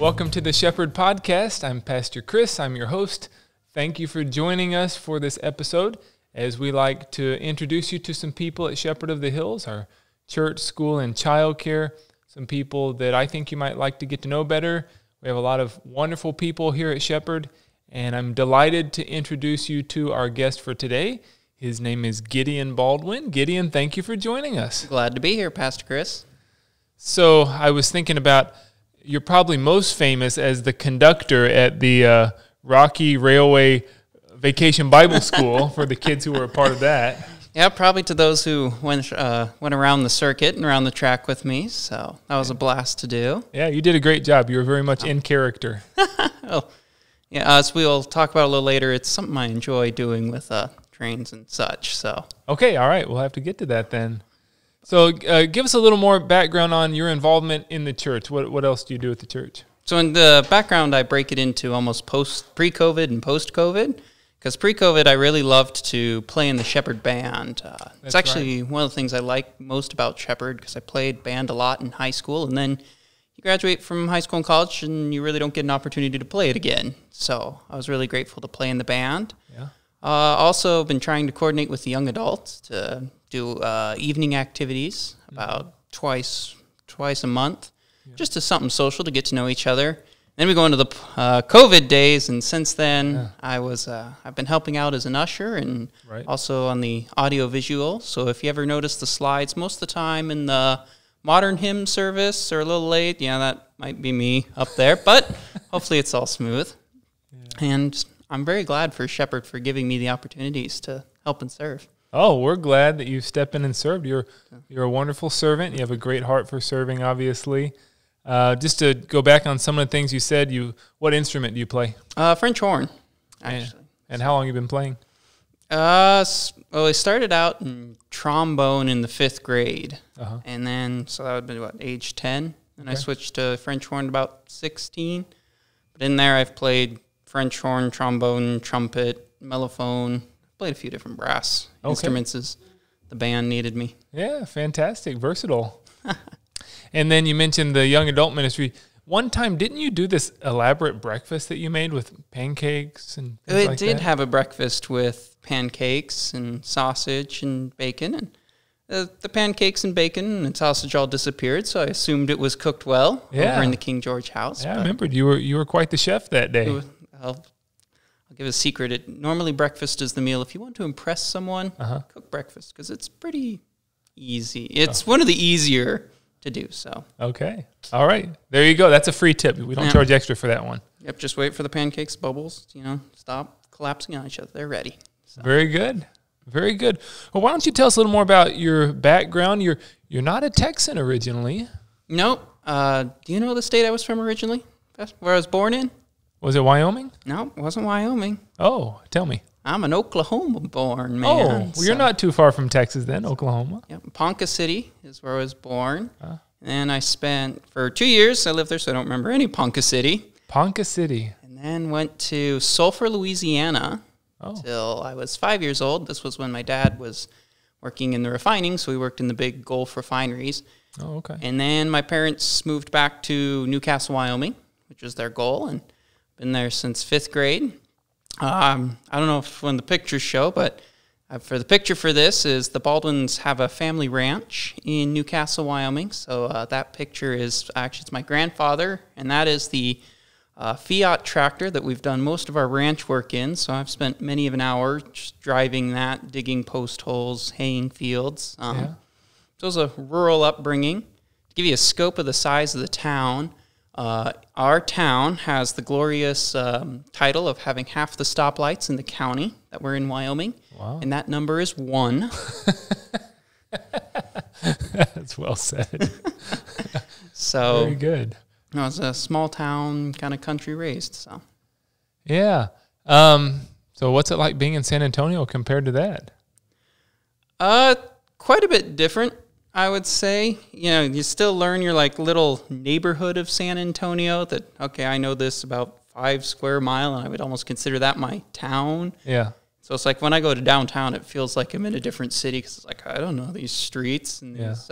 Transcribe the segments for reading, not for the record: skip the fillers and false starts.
Welcome to the Shepherd Podcast. I'm Pastor Chris. I'm your host. Thank you for joining us for this episode as we like to introduce you to some people at Shepherd of the Hills, our church, school, and childcare, some people that I think you might like to get to know better. We have a lot of wonderful people here at Shepherd, and I'm delighted to introduce you to our guest for today. His name is Gideon Baldwin. Gideon, thank you for joining us. Glad to be here, Pastor Chris. So I was thinking about, you're probably most famous as the conductor at the Rocky Railway Vacation Bible School for the kids who were a part of that. Yeah, probably to those who went around the circuit and around the track with me, so that was a blast to do. Yeah, you did a great job. You were very much in character. Oh, yeah, as we'll talk about a little later, it's something I enjoy doing with trains and such. So okay, all right, we'll have to get to that then. So give us a little more background on your involvement in the church. What else do you do at the church? So in the background, I break it into almost pre-COVID and post-COVID. Because pre-COVID, I really loved to play in the Shepherd band. It's actually one of the things I like most about Shepherd, because I played band a lot in high school, and then you graduate from high school and college, and you really don't get an opportunity to play it again. So I was really grateful to play in the band. Yeah. Also been trying to coordinate with the young adults to do evening activities about twice a month, just to something social to get to know each other. Then we go into the COVID days, and since then I've been helping out as an usher and also on the audio visual. So if you ever notice the slides, most of the time in the modern hymn service or a little late, that might be me up there, but hopefully it's all smooth. Yeah. And I'm very glad for Shepherd for giving me the opportunities to help and serve. Oh, we're glad that you stepped in and served. You're a wonderful servant. You have a great heart for serving, obviously. Just to go back on some of the things you said, what instrument do you play? French horn, actually. And how long have you been playing? I started out in trombone in the 5th grade. And then, so that would have been, age 10? And I switched to French horn about 16. But in there, I've played French horn, trombone, trumpet, mellophone. Played a few different brass instruments as the band needed me. Yeah, fantastic. Versatile. And then you mentioned the young adult ministry. One time, didn't you do this elaborate breakfast that you made with pancakes and things like that? It did have a breakfast with pancakes and sausage and bacon. And the pancakes and bacon and sausage all disappeared, so I assumed it was cooked well over in the King George house. Yeah, I remembered you were quite the chef that day. I'll give a secret. Normally breakfast is the meal. If you want to impress someone, cook breakfast, because it's pretty easy. It's one of the easier to do so. Okay. All right. There you go. That's a free tip. We don't charge extra for that one. Yep. Just wait for the pancakes bubbles, stop collapsing on each other. They're ready. So. Very good. Very good. Well, why don't you tell us a little more about your background? You're not a Texan originally. Nope. Do you know the state I was from originally? Where I was born in? Was it Wyoming? No, it wasn't Wyoming. Oh, tell me. I'm an Oklahoma-born man. Oh, well, you're not too far from Texas then, Oklahoma. Yep, Ponca City is where I was born. And I spent, for 2 years, I lived there, so I don't remember any Ponca City. Ponca City. And then went to Sulphur, Louisiana, till I was 5 years old. This was when my dad was working in the refining, so we worked in the big Gulf refineries. Oh, okay. And then my parents moved back to Newcastle, Wyoming, which was their goal, and been there since 5th grade. I don't know when the pictures show, but for the picture for this is the Baldwins have a family ranch in Newcastle, Wyoming. So that picture is actually, it's my grandfather, and that is the Fiat tractor that we've done most of our ranch work in. So I've spent many of an hour just driving that, digging post holes, haying fields. So it was a rural upbringing. To give you a scope of the size of the town, our town has the glorious title of having half the stoplights in the county that we're in Wyoming. Wow. And that number is 1. That's well said. So very good. It was a small town, kind of country raised. So yeah. So what's it like being in San Antonio compared to that? Quite a bit different, I would say. You still learn your little neighborhood of San Antonio that, okay, I know this about 5 square mile, and I would almost consider that my town. Yeah. So it's like when I go to downtown, it feels like I'm in a different city because it's like, I don't know these streets and these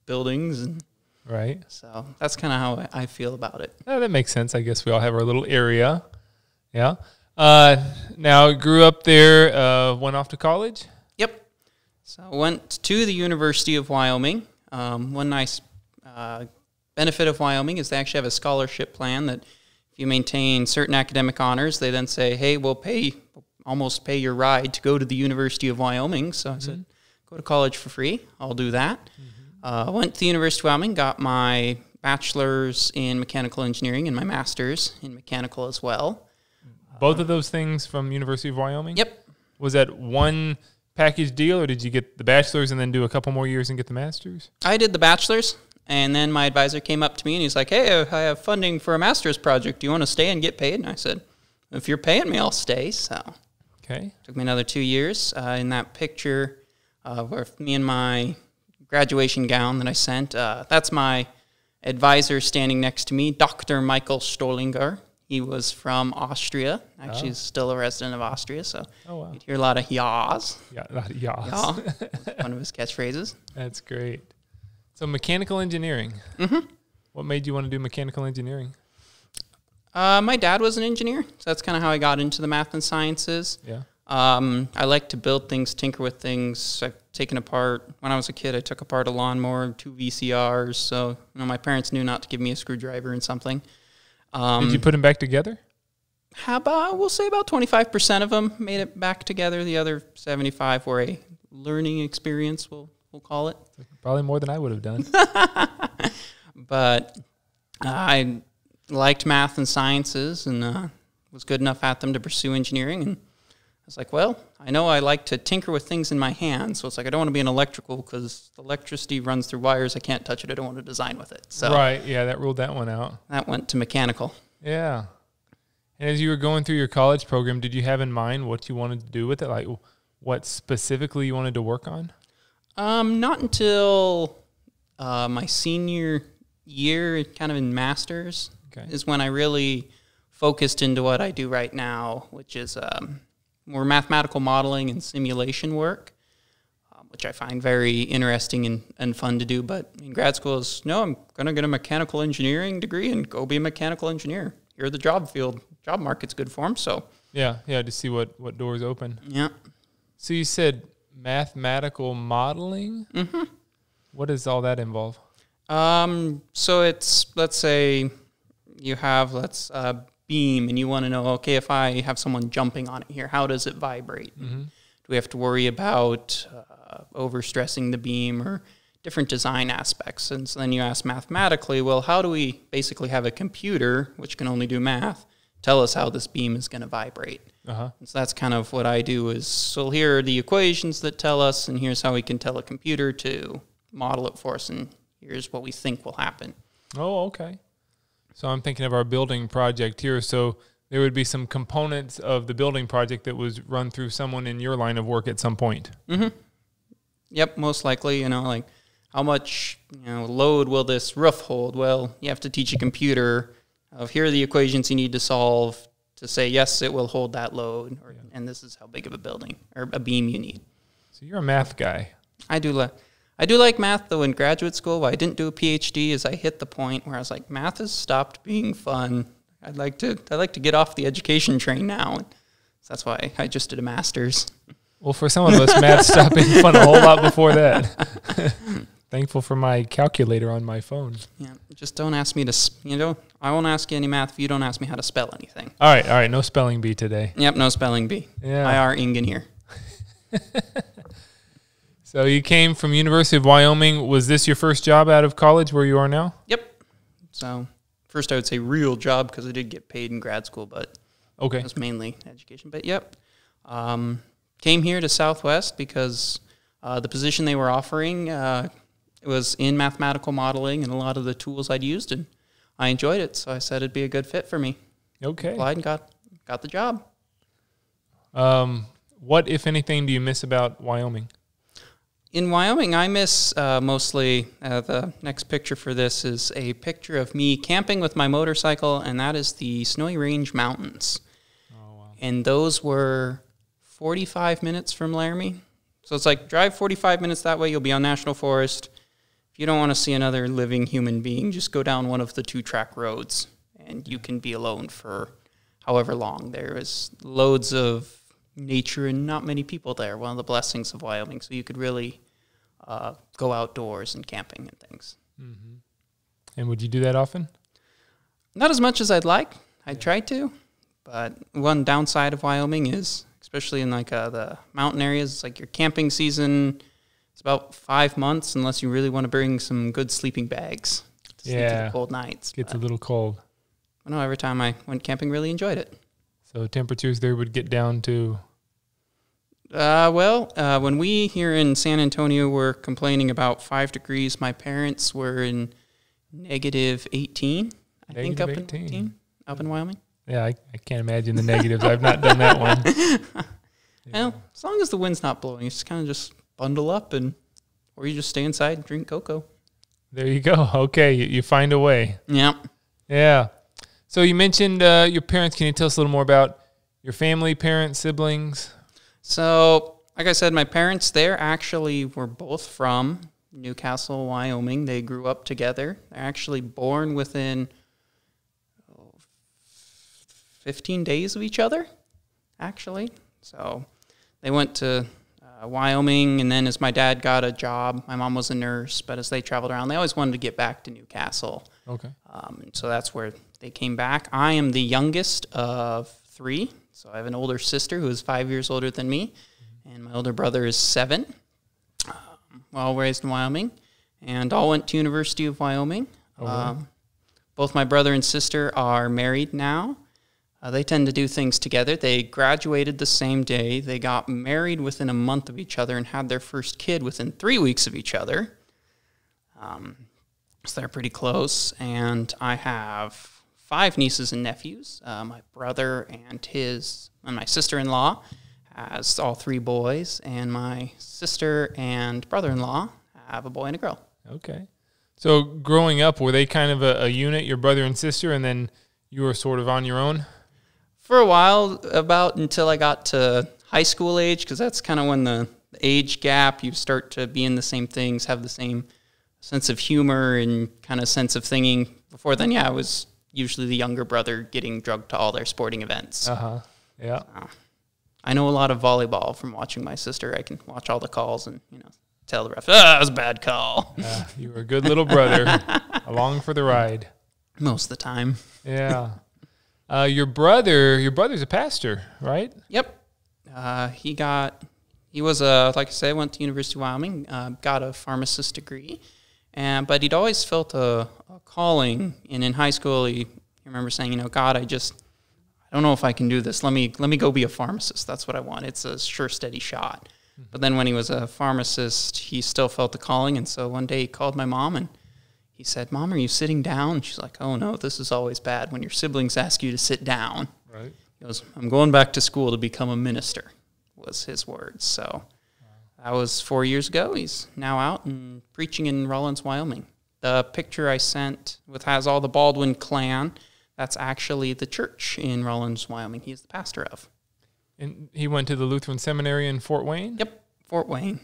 buildings. And Right. So that's kind of how I feel about it. That makes sense. I guess we all have our little area. Yeah. Now, grew up there, went off to college? Yep. So I went to the University of Wyoming. One nice benefit of Wyoming is they actually have a scholarship plan that if you maintain certain academic honors, they then say, hey, we'll almost pay your ride to go to the University of Wyoming. So I said, go to college for free. I'll do that. Went to the University of Wyoming, got my bachelor's in mechanical engineering and my master's in mechanical as well. Both of those things from University of Wyoming? Yep. Was that one package deal, or did you get the bachelor's and then do a couple more years and get the master's? I did the bachelor's, and then my advisor came up to me and he's like, hey, I have funding for a master's project. Do you want to stay and get paid? And I said, if you're paying me, I'll stay. So okay. Took me another 2 years. In that picture, where me and my graduation gown that I sent, that's my advisor standing next to me, Dr. Michael Stollinger. He was from Austria. Actually, he's still a resident of Austria, so you'd hear a lot of yaws. Yeah, a lot of yaws. Yaw. One of his catchphrases. That's great. So mechanical engineering. Mm-hmm. What made you want to do mechanical engineering? My dad was an engineer, so that's kind of how I got into the math and sciences. Yeah. I like to build things, tinker with things. I've taken apart, when I was a kid, I took apart a lawnmower, 2 VCRs, so my parents knew not to give me a screwdriver and something. Did you put them back together? We'll say about 25% of them made it back together. The other 75 were a learning experience, we'll call it. Probably more than I would have done. But I liked math and sciences and was good enough at them to pursue engineering. And I was like, well, I know I like to tinker with things in my hands. So it's like I don't want to be an electrical because electricity runs through wires. I can't touch it. I don't want to design with it. So right, yeah, that ruled that one out. That went to mechanical. Yeah. And as you were going through your college program, did you have in mind what you wanted to do with it? Like what specifically you wanted to work on? Not until my senior year, kind of in master's, is when I really focused into what I do right now, which is more mathematical modeling and simulation work, which I find very interesting and fun to do. But in grad school I'm going to get a mechanical engineering degree and go be a mechanical engineer. You're the job field. Job market's good for them, so. Yeah, to see what doors open. Yeah. So you said mathematical modeling? Mm-hmm. What does all that involve? So it's, let's say you have, a beam and you want to know, okay, if I have someone jumping on it here, how does it vibrate? Mm-hmm. Do we have to worry about overstressing the beam or different design aspects? And so then you ask mathematically, well, how do we basically have a computer, which can only do math, tell us how this beam is going to vibrate? Uh-huh. And so that's kind of what I do is, so here are the equations that tell us, and here's how we can tell a computer to model it for us, and here's what we think will happen. Oh, okay. So I'm thinking of our building project here. So there would be some components of the building project that was run through someone in your line of work at some point. Mm-hmm. Yep, most likely, like how much load will this roof hold? Well, you have to teach a computer of here are the equations you need to solve to say, yes, it will hold that load, and this is how big of a building or a beam you need. So you're a math guy. I do like math, though. In graduate school, why I didn't do a PhD is I hit the point where I was like, math has stopped being fun. I'd like to get off the education train now. And so that's why I just did a master's. Well, for some of us, math stopped being fun a whole lot before that. Thankful for my calculator on my phone. Yeah, just don't ask me to, I won't ask you any math if you don't ask me how to spell anything. All right, no spelling bee today. Yep, no spelling bee. Yeah. IR Ingen here. So you came from University of Wyoming. Was this your first job out of college where you are now? Yep. So first I would say real job because I did get paid in grad school, but it was mainly education. But yep, came here to Southwest because the position they were offering it was in mathematical modeling and a lot of the tools I'd used, and I enjoyed it. So I said it'd be a good fit for me. Okay. Applied and got the job. What, if anything, do you miss about Wyoming? In Wyoming, I miss mostly, the next picture for this is a picture of me camping with my motorcycle, and that is the Snowy Range Mountains. Oh, wow. And those were 45 minutes from Laramie. So it's like drive 45 minutes that way, you'll be on National Forest, if you don't want to see another living human being, just go down one of the 2-track roads, and you can be alone for however long. There is loads of nature and not many people there. One of the blessings of Wyoming. So you could really go outdoors and camping and things. Mm-hmm. And would you do that often? Not as much as I'd like. I tried to, but one downside of Wyoming is, especially in like the mountain areas, it's like your camping season. It's about 5 months unless you really want to bring some good sleeping bags to sleep through the cold nights. Gets a little cold. I know every time I went camping, really enjoyed it. So temperatures there would get down to? When we here in San Antonio were complaining about 5 degrees, my parents were in negative 18, I think, up in 18, up in Wyoming. Yeah, I can't imagine the negatives. I've not done that one. Yeah. Well, as long as the wind's not blowing, it's kind of just bundle up, or you just stay inside and drink cocoa. There you go. Okay, you find a way. Yeah. Yeah. So you mentioned your parents. Can you tell us a little more about your family, parents, siblings? So, like I said, my parents, they actually were both from Newcastle, Wyoming. They grew up together. They're actually born within 15 days of each other, actually. So they went to Wyoming, and then as my dad got a job, my mom was a nurse, but as they traveled around, they always wanted to get back to Newcastle. Okay. And so that's where they came back. I am the youngest of 3, so I have an older sister who is 5 years older than me, and my older brother is 7. All raised in Wyoming, and all went to University of Wyoming. Both my brother and sister are married now. They tend to do things together. They graduated the same day. They got married within a month of each other and had their first kid within 3 weeks of each other. So they're pretty close. And I have 5 nieces and nephews. My brother and my sister-in-law has all 3 boys, and my sister and brother-in-law have a boy and a girl. Okay. So growing up, were they kind of a unit, your brother and sister, and then you were sort of on your own? For a while, about until I got to high school age, because that's kind of when the age gap, you start to be in the same things, have the same sense of humor and kind of sense of thinking. Before then, I was usually the younger brother getting drugged to all their sporting events. Yeah. I know a lot of volleyball from watching my sister. I can watch all the calls and, tell the ref, that was a bad call. You were a good little brother, along for the ride. Most of the time. Yeah. Your brother's a pastor, right? Yep. He was like I said, went to University of Wyoming, got a pharmacist degree, but he'd always felt a calling. And in high school, he remember saying, God, I don't know if I can do this. Let me go be a pharmacist. That's what I want. It's a sure, steady shot. Mm-hmm. But then when he was a pharmacist, he still felt the calling. And so one day he called my mom and he said, Mom, are you sitting down? She's like, oh, no, this is always bad when your siblings ask you to sit down. Right. He goes, I'm going back to school to become a minister, was his words. So that was 4 years ago. He's now out and preaching in Rawlins, Wyoming. The picture I sent has all the Baldwin clan. That's actually the church in Rawlins, Wyoming. He is the pastor of. And he went to the Lutheran Seminary in Fort Wayne? Yep, Fort Wayne.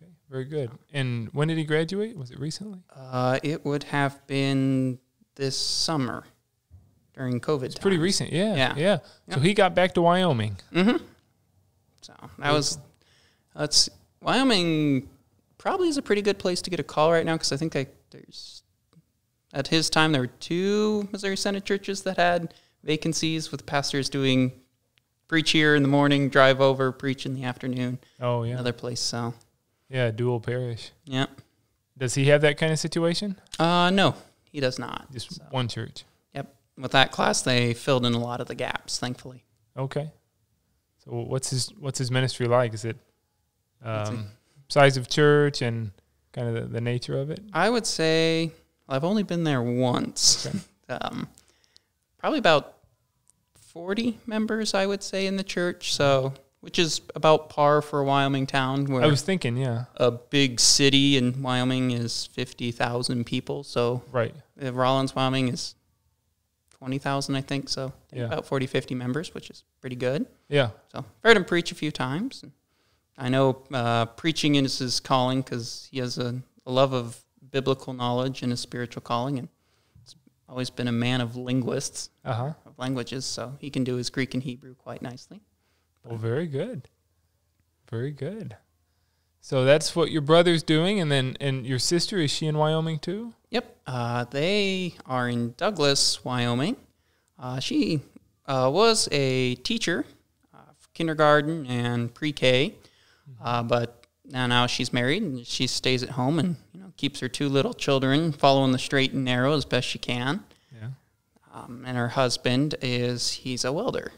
Okay, very good. And when did he graduate? Was it recently? It would have been this summer during COVID times. Pretty recent, yeah. So he got back to Wyoming. Mm-hmm. So that Wyoming probably is a pretty good place to get a call right now, because I think at his time there were 2 Missouri Synod churches that had vacancies with pastors doing preach here in the morning, drive over, preach in the afternoon. Oh, yeah. Another place, so. Yeah, dual parish. Yeah. Does he have that kind of situation? No, he does not. Just one church. Yep. With that class, they filled in a lot of the gaps, thankfully. Okay. So what's his ministry like? Is it size of church and kind of the nature of it? I would say, I've only been there once. Okay. Probably about 40 members, I would say, in the church, so which is about par for a Wyoming town. Where I was thinking, yeah. A big city in Wyoming is 50,000 people, so right. Rawlins, Wyoming is 20,000, I think, so yeah. About 40, 50 members, which is pretty good. Yeah. So I've heard him preach a few times. I know preaching is his calling because he has a love of biblical knowledge and a spiritual calling, and he's always been a man of linguists, of languages, so he can do his Greek and Hebrew quite nicely. Well, very good. Very good. So that's what your brother's doing, and your sister, is she in Wyoming too? Yep. They are in Douglas, Wyoming. She was a teacher, kindergarten and pre-K, but now she's married, and she stays at home and keeps her 2 little children following the straight and narrow as best she can. Yeah. And her husband he's a welder.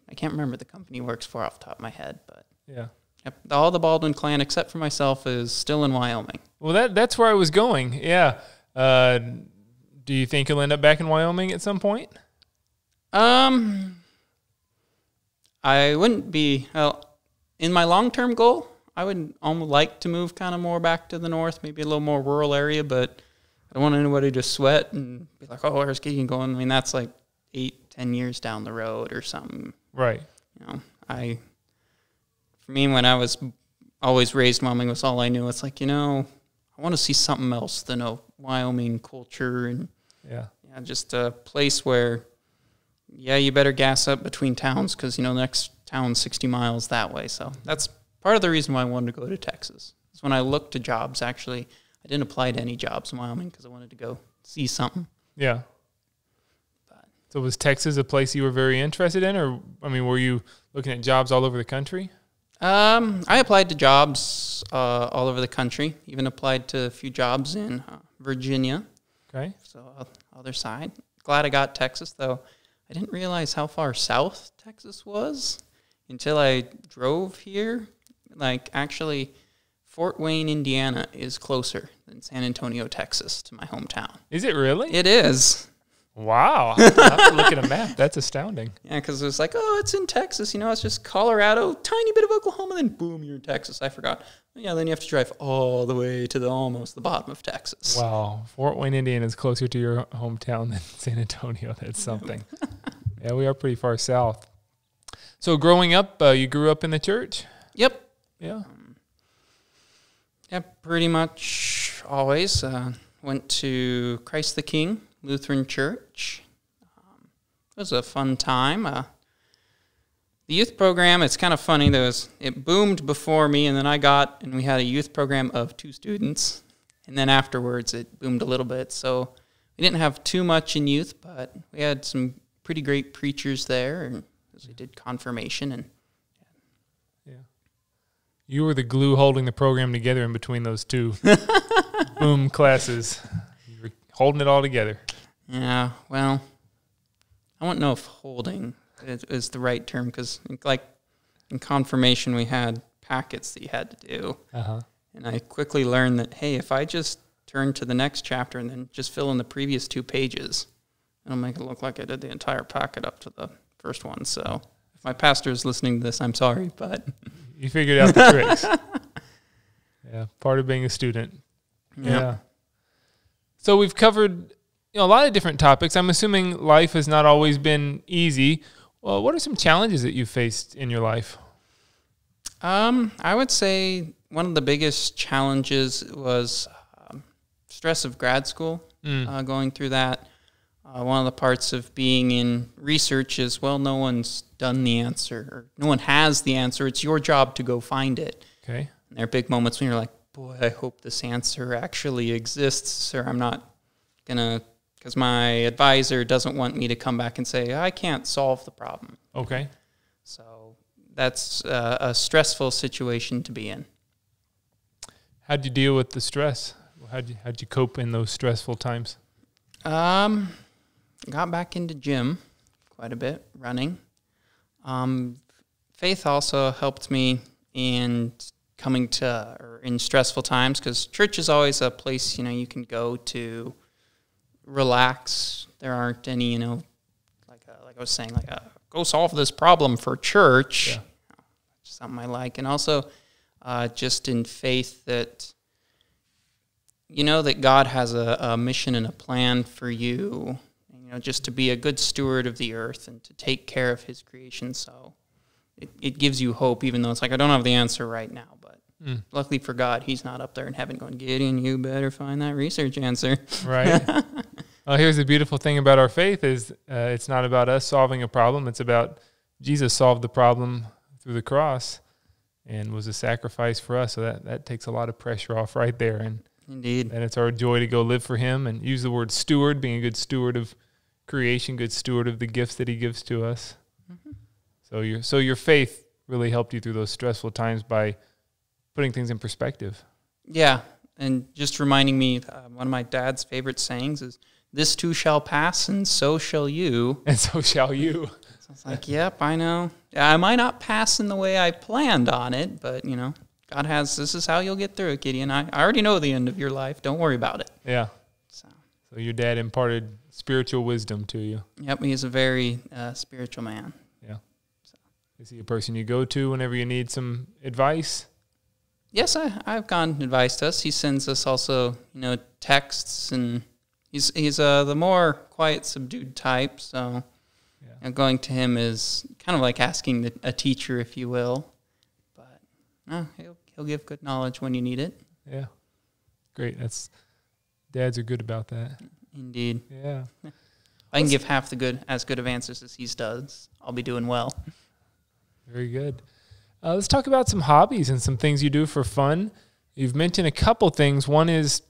I can't remember the company he works for off the top of my head, but yeah. Yep, all the Baldwin clan except for myself is still in Wyoming. Well, that's where I was going. Yeah. Do you think you'll end up back in Wyoming at some point? I wouldn't be. In my long-term goal, I would almost like to move kind of more back to the north, maybe a little more rural area, but I don't want anybody to sweat and be like, oh, where's Gideon going? I mean, that's like 8-10 years down the road or something. Right. For me, when I was always raised in Wyoming, was all I knew. It's like, I want to see something else than a Wyoming culture and just a place where, you better gas up between towns because, the next town's 60 miles that way. So that's part of the reason why I wanted to go to Texas. Is when I looked to jobs, actually, I didn't apply to any jobs in Wyoming because I wanted to go see something. Yeah. So was Texas a place you were very interested in, or, were you looking at jobs all over the country? I applied to jobs all over the country, even applied to a few jobs in Virginia. Okay. So other side. Glad I got Texas, though. I didn't realize how far south Texas was until I drove here. Actually, Fort Wayne, Indiana is closer than San Antonio, Texas, to my hometown. Is it really? It is. Wow. I have to look at a map. That's astounding. Yeah, because it was like, it's in Texas. It's just Colorado, tiny bit of Oklahoma, then boom, you're in Texas. I forgot. Yeah, then you have to drive all the way to almost the bottom of Texas. Wow. Fort Wayne, Indiana is closer to your hometown than San Antonio. That's something. Yeah, we are pretty far south. So growing up, you grew up in the church? Yep. Yeah. Pretty much always. Went to Christ the King Lutheran Church. It was a fun time. The youth program, it's kind of funny. It boomed before me, and then we had a youth program of 2 students, and then afterwards it boomed a little bit. So we didn't have too much in youth, but we had some pretty great preachers there, and we did confirmation. And you were the glue holding the program together in between those 2 boom classes. You were holding it all together. Yeah, well, I wouldn't know if holding is the right term, because in confirmation we had packets that you had to do. And I quickly learned that, hey, if I just turn to the next chapter and then just fill in the previous 2 pages, it'll make it look like I did the entire packet up to the first one. So if my pastor is listening to this, I'm sorry, but... You figured out the tricks. Yeah, part of being a student. Yep. Yeah. So we've covered a lot of different topics. I'm assuming life has not always been easy. Well, what are some challenges that you've faced in your life? I would say one of the biggest challenges was stress of grad school, going through that. One of the parts of being in research is, no one's done the answer, or no one has the answer. It's your job to go find it. Okay. And there are big moments when you're like, boy, I hope this answer actually exists, or I'm not going to, because my advisor doesn't want me to come back and say, I can't solve the problem. Okay. So that's a stressful situation to be in. How'd you deal with the stress? How'd you cope in those stressful times? Got back into gym quite a bit, running. Faith also helped me in in stressful times, because church is always a place, you can go to relax. There aren't any, like I was saying, go solve this problem for church. Yeah. Something I like. And also just in faith that, that God has a mission and a plan for you, just to be a good steward of the earth and to take care of his creation. So it gives you hope, even though it's like, I don't have the answer right now, but Luckily for God, he's not up there in heaven going, Gideon, you better find that research answer. Right. Well, here's the beautiful thing about our faith is it's not about us solving a problem. It's about Jesus solved the problem through the cross and was a sacrifice for us. So that takes a lot of pressure off right there. And Indeed. And it's our joy to go live for him and use the word steward, being a good steward of creation, good steward of the gifts that he gives to us. Mm-hmm. So your faith really helped you through those stressful times by putting things in perspective. Yeah, and just reminding me, one of my dad's favorite sayings is, "This too shall pass, and so shall you." And so shall you. So I was like, yep, I know. I might not pass in the way I planned on it, but, God has, this is how you'll get through it, Gideon. I already know the end of your life. Don't worry about it. Yeah. So your dad imparted spiritual wisdom to you. Yep, he's a very spiritual man. Yeah. So. Is he a person you go to whenever you need some advice? Yes, I've gotten advice to us. He sends us also, texts, and he's the more quiet, subdued type. So going to him is kind of like asking a teacher, if you will. But no, he'll give good knowledge when you need it. Yeah, great. Dads are good about that. Indeed. Yeah. If I can give half as good of answers as he does, I'll be doing well. Very good. Let's talk about some hobbies and some things you do for fun. You've mentioned a couple things. One is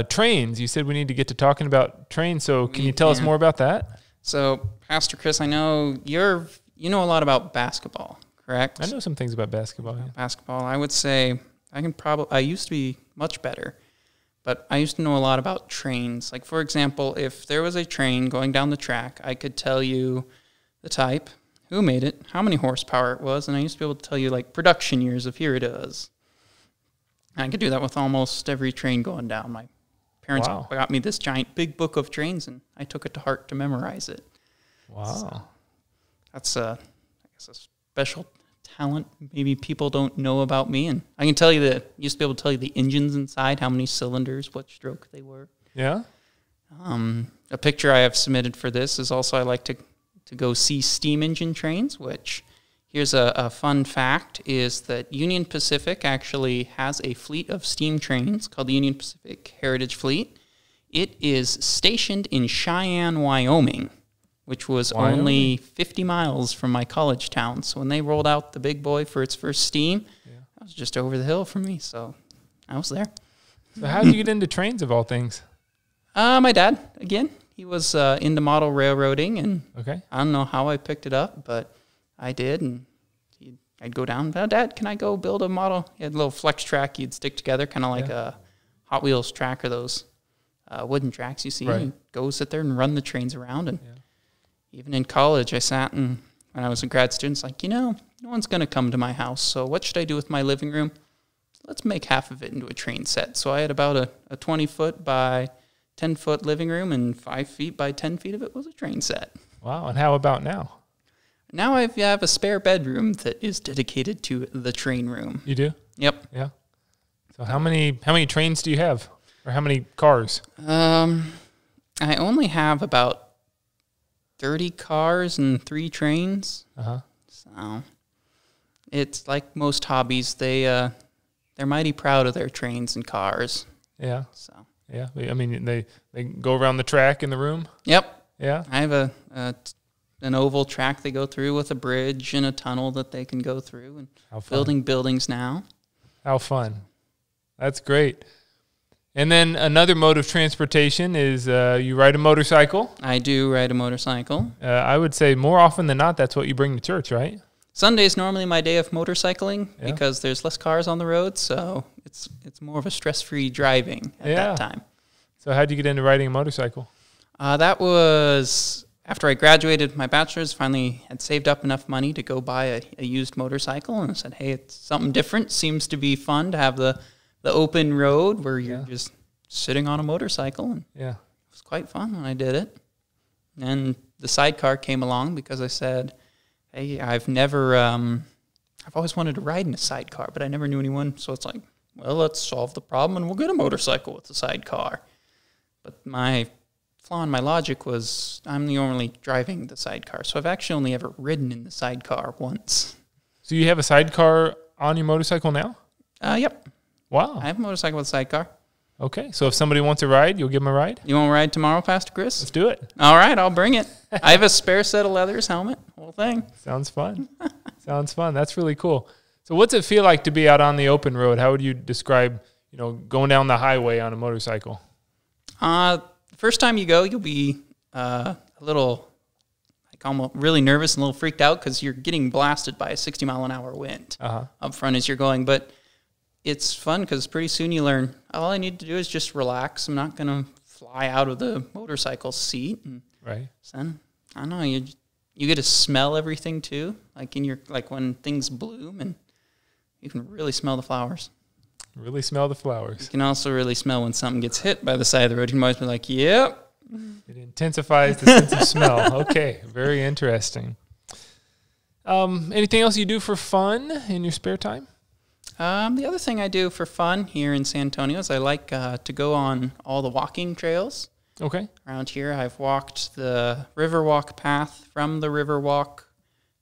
trains. You said we need to get to talking about trains, so can you tell us more about that? So, Pastor Chris, I know you know a lot about basketball, correct? I know some things about basketball. Yeah. Basketball, I would say I used to be much better, but I used to know a lot about trains. Like, for example, if there was a train going down the track, I could tell you the type, who made it, how many horsepower it was, and I used to be able to tell you, like, production years of here it is. I could do that with almost every train going down. My parents got me this giant big book of trains, and I took it to heart to memorize it. Wow. So that's I guess a special talent maybe people don't know about me, and I can tell you that I used to be able to tell you the engines inside, how many cylinders, what stroke they were. Yeah. A picture I have submitted for this is also I like to go see steam engine trains, which here's a fun fact is that Union Pacific actually has a fleet of steam trains called the Union Pacific Heritage Fleet. It is stationed in Cheyenne, Wyoming, which was only 50 miles from my college town. So when they rolled out the big boy for its first steam, that was just over the hill from me, so I was there. So how did you get into trains of all things? My dad, again. He was into model railroading, and I don't know how I picked it up, but I did, and I'd go down, Dad, can I go build a model? He had a little flex track you'd stick together, kind of like a Hot Wheels track or those wooden tracks you see. Right. And go sit there and run the trains around, and even in college, I sat and when I was a grad student, it's like, no one's going to come to my house, so what should I do with my living room? Let's make half of it into a train set. So I had about a 20-foot by 10-foot living room, and 5 feet by 10 feet of it was a train set. Wow, and how about now? Now I have a spare bedroom that is dedicated to the train room. You do? Yep. Yeah. So how many trains do you have, or how many cars? I only have about 30 cars and 3 trains. So it's like most hobbies. They're mighty proud of their trains and cars. Yeah. So. Yeah, I mean, they go around the track in the room? Yep. Yeah. I have an oval track they go through with a bridge and a tunnel that they can go through, and building buildings now. How fun. That's great. And then another mode of transportation is you ride a motorcycle. I do ride a motorcycle. I would say more often than not, that's what you bring to church, right? Sunday is normally my day of motorcycling because there's less cars on the road, so it's more of a stress-free driving at that time. So how'd you get into riding a motorcycle? That was after I graduated my bachelor's, finally had saved up enough money to go buy a used motorcycle, and I said, hey, it's something different. Seems to be fun to have the open road where you're just sitting on a motorcycle, and it was quite fun when I did it. And the sidecar came along because I said, hey, I've always wanted to ride in a sidecar, but I never knew anyone. So it's like, well, let's solve the problem and we'll get a motorcycle with a sidecar. But my flaw in my logic was I'm the only driving the sidecar. So I've actually only ever ridden in the sidecar once. So you have a sidecar on your motorcycle now? Yep. Wow. I have a motorcycle with a sidecar. Okay, so if somebody wants a ride, you'll give them a ride? You want to ride tomorrow, Pastor Chris? Let's do it. All right, I'll bring it. I have a spare set of leathers, helmet, whole thing. Sounds fun. Sounds fun. That's really cool. So what's it feel like to be out on the open road? How would you describe, going down the highway on a motorcycle? First time you go, you'll be a little, almost really nervous and a little freaked out because you're getting blasted by a 60-mile-an-hour wind up front as you're going. But it's fun because pretty soon you learn, all I need to do is just relax. I'm not going to fly out of the motorcycle seat. And right. Then, I don't know, you get to smell everything too, like when things bloom, and you can really smell the flowers. Really smell the flowers. You can also really smell when something gets hit by the side of the road. You can always be like, yep. It intensifies the sense of smell. Okay, very interesting. Anything else you do for fun in your spare time? The other thing I do for fun here in San Antonio is I like to go on all the walking trails. Okay. Around here, I've walked the Riverwalk path from the Riverwalk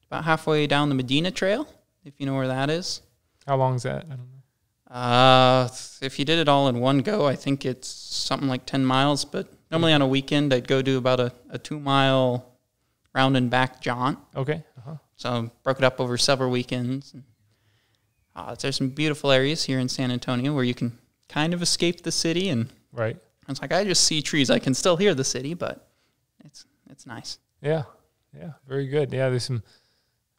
about halfway down the Medina Trail, if you know where that is. How long is that? I don't know. If you did it all in one go, I think it's something like 10 miles. But normally on a weekend, I'd go do about a 2-mile round and back jaunt. Okay. So broke it up over several weekends. There's some beautiful areas here in San Antonio where you can kind of escape the city. And right. it's like, I just see trees. I can still hear the city, but it's nice. Yeah. Yeah. Very good. Yeah. There's some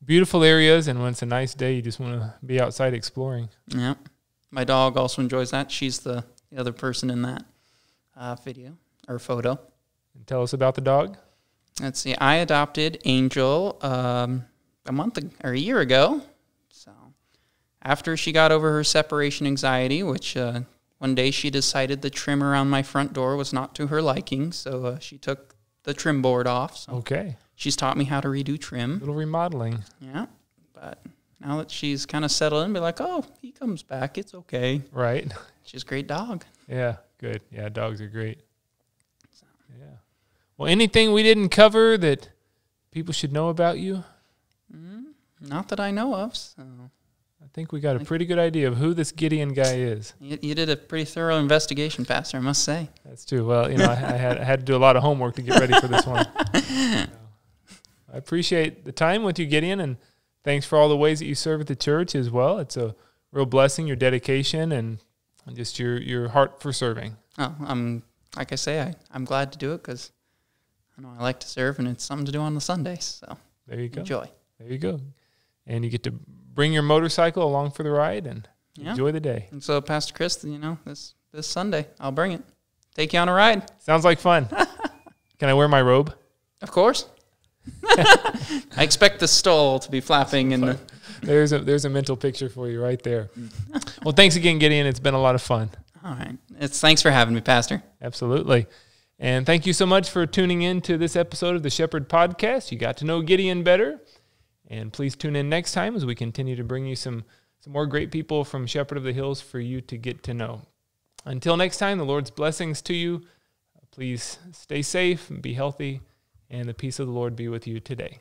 beautiful areas, and when it's a nice day, you just want to be outside exploring. Yeah. My dog also enjoys that. She's the other person in that video or photo. And tell us about the dog. Let's see. I adopted Angel a year ago. So after she got over her separation anxiety, which one day she decided the trim around my front door was not to her liking, so she took the trim board off. So okay. She's taught me how to redo trim. A little remodeling. Yeah. But now that she's kind of settled in, be like, oh, he comes back. It's okay. Right. She's a great dog. Yeah, good. Yeah, dogs are great. Yeah. Well, anything we didn't cover that people should know about you? Not that I know of. So I think we got a pretty good idea of who this Gideon guy is. You did a pretty thorough investigation, Pastor, I must say. That's true. Well, I had to do a lot of homework to get ready for this one. I appreciate the time with you, Gideon, and thanks for all the ways that you serve at the church as well. It's a real blessing, your dedication and just your heart for serving. Oh, like I say, I'm glad to do it because I like to serve, and it's something to do on the Sundays. So there you go. Enjoy. There you go. And you get to bring your motorcycle along for the ride and enjoy the day. And so, Pastor Chris, this Sunday, I'll bring it. Take you on a ride. Sounds like fun. Can I wear my robe? Of course. I expect the stole to be flapping. There's a mental picture for you right there. Well, thanks again, Gideon. It's been a lot of fun. All right. Thanks for having me, Pastor. Absolutely. And thank you so much for tuning in to this episode of the Shepherd Podcast. You got to know Gideon better. And please tune in next time as we continue to bring you some more great people from Shepherd of the Hills for you to get to know. Until next time, the Lord's blessings to you. Please stay safe and be healthy, and the peace of the Lord be with you today.